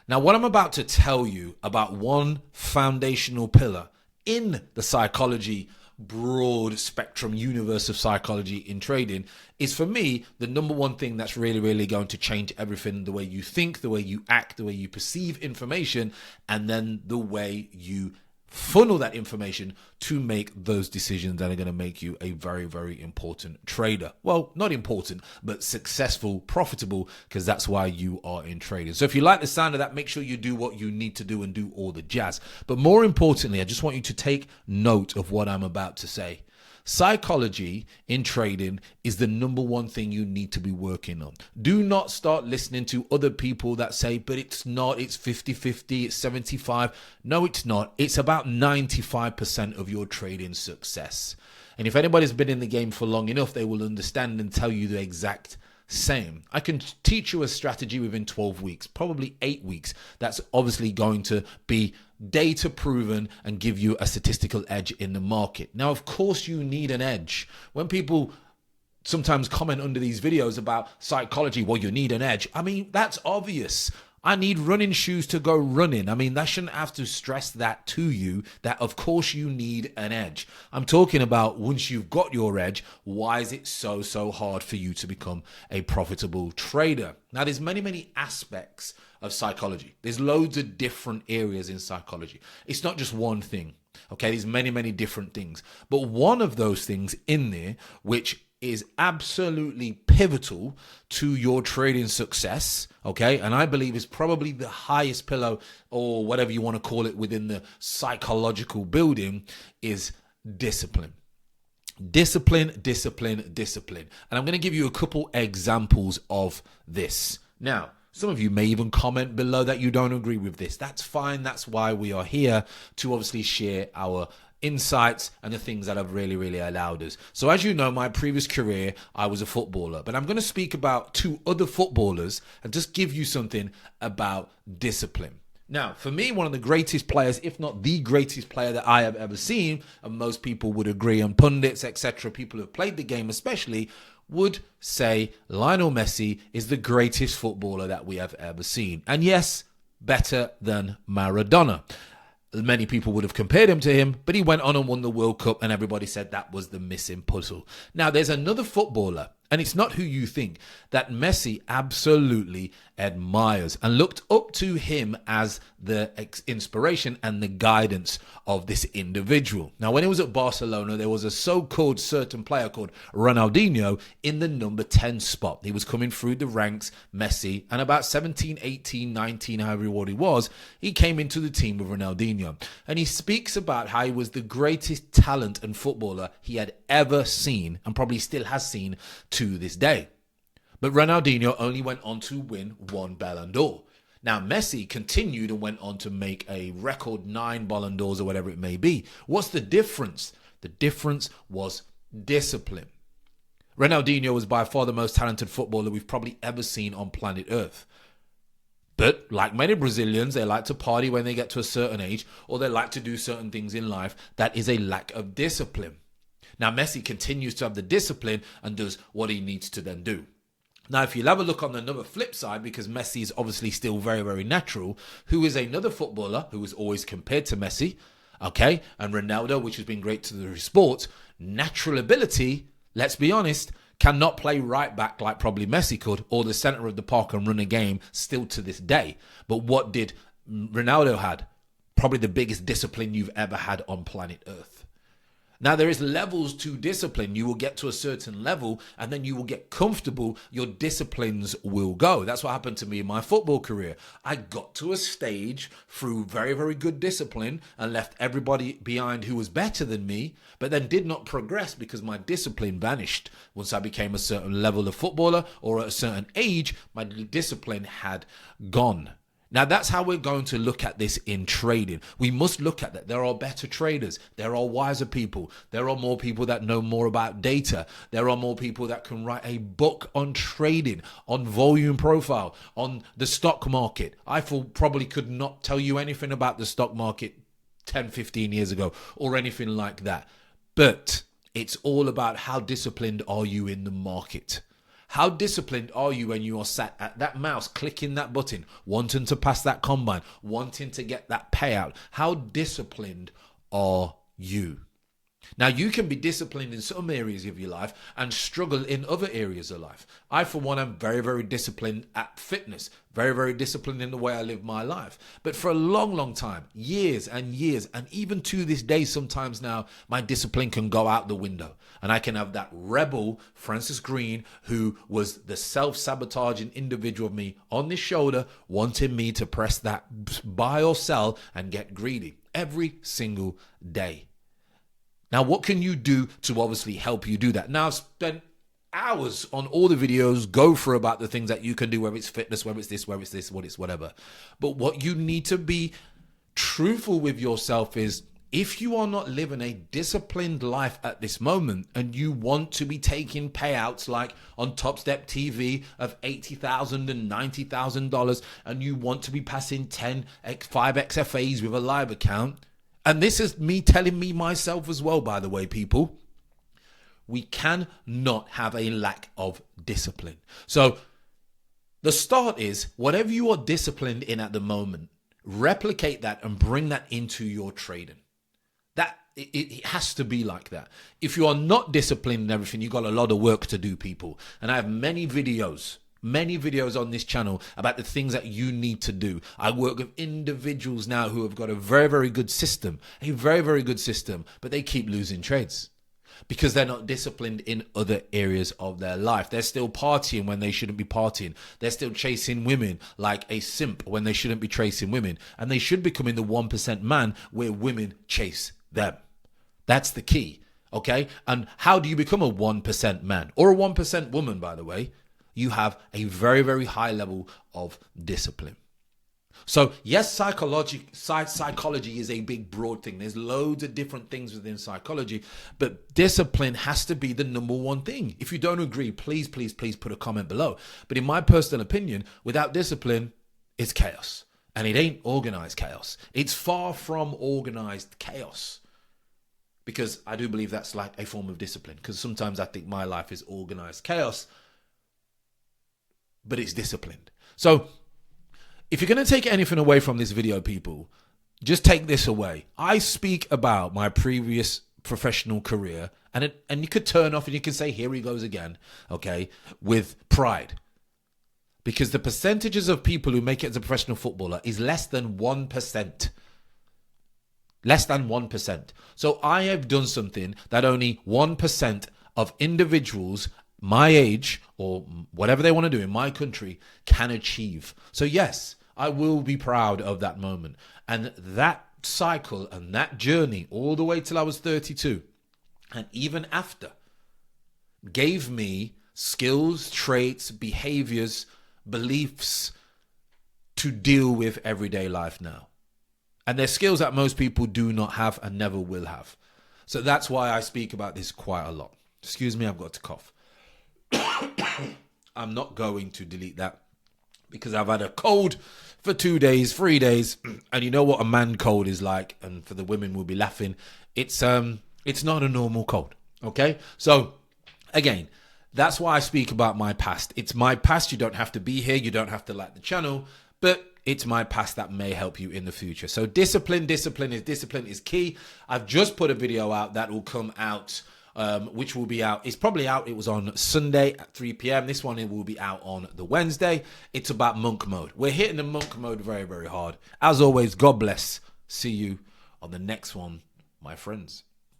Now, what I'm about to tell you about one foundational pillar in the psychology, broad spectrum universe of psychology in trading is, for me, the number one thing that's really, really going to change everything: the way you think, the way you act, the way you perceive information, and then the way you funnel that information to make those decisions that are going to make you a very, very important trader. Well, not important, but successful, profitable, because that's why you are in trading. So if you like the sound of that, make sure you do what you need to do and do all the jazz. But more importantly, I just want you to take note of what I'm about to say. Psychology in trading is the number one thing you need to be working on. Do not start listening to other people that say, but it's not, it's 50-50, it's 75. No, it's not. It's about 95% of your trading success. And if anybody's been in the game for long enough, they will understand and tell you the exact same. I can teach you a strategy within 12 weeks, probably 8 weeks. That's obviously going to be data proven and give you a statistical edge in the market. Now, of course, you need an edge. When people sometimes comment under these videos about psychology, well, you need an edge. I mean, that's obvious. I need running shoes to go running. I mean, that shouldn't have to stress that to you, that of course you need an edge. I'm talking about once you've got your edge, why is it so hard for you to become a profitable trader? Now, there's many aspects of psychology. There's loads of different areas in psychology. It's not just one thing, okay? There's many different things. But one of those things in there, which is absolutely pivotal to your trading success, okay? And I believe is probably the highest pillar, or whatever you want to call it, within the psychological building, is discipline. Discipline. And I'm going to give you a couple examples of this. Now, some of you may even comment below that you don't agree with this. That's fine. That's why we are here, to obviously share our insights and the things that have really allowed us. So as you know, my previous career, I was a footballer, but I'm going to speak about two other footballers and just give you something about discipline. Now, for me, one of the greatest players, if not the greatest player that I have ever seen, and most people would agree, and pundits, etc., people who have played the game especially, would say Lionel Messi is the greatest footballer that we have ever seen. And yes, better than Maradona. Many people would have compared him to him, but he went on and won the World Cup, and everybody said that was the missing puzzle. Now, there's another footballer, and it's not who you think, that Messi absolutely admires and looked up to him as the inspiration and the guidance of this individual. Now, when he was at Barcelona, there was a so-called certain player called Ronaldinho in the number 10 spot. He was coming through the ranks, Messi, and about 17, 18, 19, however old he was, he came into the team with Ronaldinho. And he speaks about how he was the greatest talent and footballer he had ever seen, and probably still has seen to this day. But Ronaldinho only went on to win one Ballon d'Or. Now, Messi continued and went on to make a record 9 Ballon d'Ors or whatever it may be. What's the difference? The difference was discipline. Ronaldinho was by far the most talented footballer we've probably ever seen on planet Earth. But like many Brazilians, they like to party when they get to a certain age, or they like to do certain things in life. That is a lack of discipline. Now, Messi continues to have the discipline and does what he needs to then do. Now, if you'll have a look on the another flip side, because Messi is obviously still very natural, who is another footballer who is always compared to Messi, okay, and Ronaldo, which has been great to the sport, natural ability, let's be honest, cannot play right back like probably Messi could, or the center of the park and run a game still to this day. But what did Ronaldo had? Probably the biggest discipline you've ever had on planet Earth. Now, there is levels to discipline. You will get to a certain level and then you will get comfortable. Your disciplines will go. That's what happened to me in my football career. I got to a stage through very good discipline and left everybody behind who was better than me, but then did not progress because my discipline vanished. Once I became a certain level of footballer or at a certain age, my discipline had gone. Now, that's how we're going to look at this in trading. We must look at that. There are better traders. There are wiser people. There are more people that know more about data. There are more people that can write a book on trading, on volume profile, on the stock market. I probably could not tell you anything about the stock market 10, 15 years ago or anything like that. But it's all about how disciplined are you in the market. How disciplined are you when you are sat at that mouse, clicking that button, wanting to pass that combine, wanting to get that payout? How disciplined are you? Now, you can be disciplined in some areas of your life and struggle in other areas of life. I, for one, am very, very disciplined at fitness, very, very disciplined in the way I live my life. But for a long, long time, years and years, and even to this day, sometimes now, my discipline can go out the window. And I can have that rebel, Francis Green, who was the self-sabotaging individual of me on this shoulder, wanting me to press that buy or sell and get greedy every single day. Now, what can you do to obviously help you do that? Now, I've spent hours on all the videos, go through about the things that you can do, whether it's fitness, whether it's this, what it's whatever. But what you need to be truthful with yourself is, if you are not living a disciplined life at this moment and you want to be taking payouts like on Top Step TV of $80,000 and $90,000, and you want to be passing 5 XFAs with a live account, and this is me telling me myself as well, by the way, people, we cannot have a lack of discipline. So the start is, whatever you are disciplined in at the moment, replicate that and bring that into your trading. That it has to be like that. If you are not disciplined and everything, you've got a lot of work to do, people. And I have many videos on this channel about the things that you need to do. I work with individuals now who have got a very, very good system, but they keep losing trades because they're not disciplined in other areas of their life. They're still partying when they shouldn't be partying. They're still chasing women like a simp when they shouldn't be chasing women. And they should be becoming the 1% man where women chase them. That's the key, okay? And how do you become a 1% man or a 1% woman, by the way? You have a very, very high level of discipline. So yes, psychology is a big, broad thing. There's loads of different things within psychology, but discipline has to be the number one thing. If you don't agree, please put a comment below. But in my personal opinion, without discipline, it's chaos. And it ain't organized chaos. It's far from organized chaos. Because I do believe that's like a form of discipline. Because sometimes I think my life is organized chaos, but it's disciplined. So if you're going to take anything away from this video, people, just take this away. I speak about my previous professional career, and you could turn off and you can say, here he goes again, okay, with pride. Because the percentages of people who make it as a professional footballer is less than 1%. Less than 1%. So I have done something that only 1% of individuals my age or whatever they want to do in my country can achieve. So yes, I will be proud of that moment. And that cycle and that journey all the way till I was 32 and even after gave me skills, traits, behaviors, beliefs to deal with everyday life now. And they're skills that most people do not have and never will have. So that's why I speak about this quite a lot. Excuse me, I've got to cough. I'm not going to delete that because I've had a cold for 2 days, 3 days. And you know what a man cold is like. And for the women will be laughing. It's not a normal cold. Okay. So again, that's why I speak about my past. It's my past. You don't have to be here. You don't have to like the channel, but it's my past that may help you in the future. So discipline is key. I've just put a video out that will come out, which will be out. It's probably out. It was on Sunday at 3 p.m. This one, it will be out on the Wednesday. It's about monk mode. We're hitting the monk mode very, very hard. As always, God bless. See you on the next one, my friends.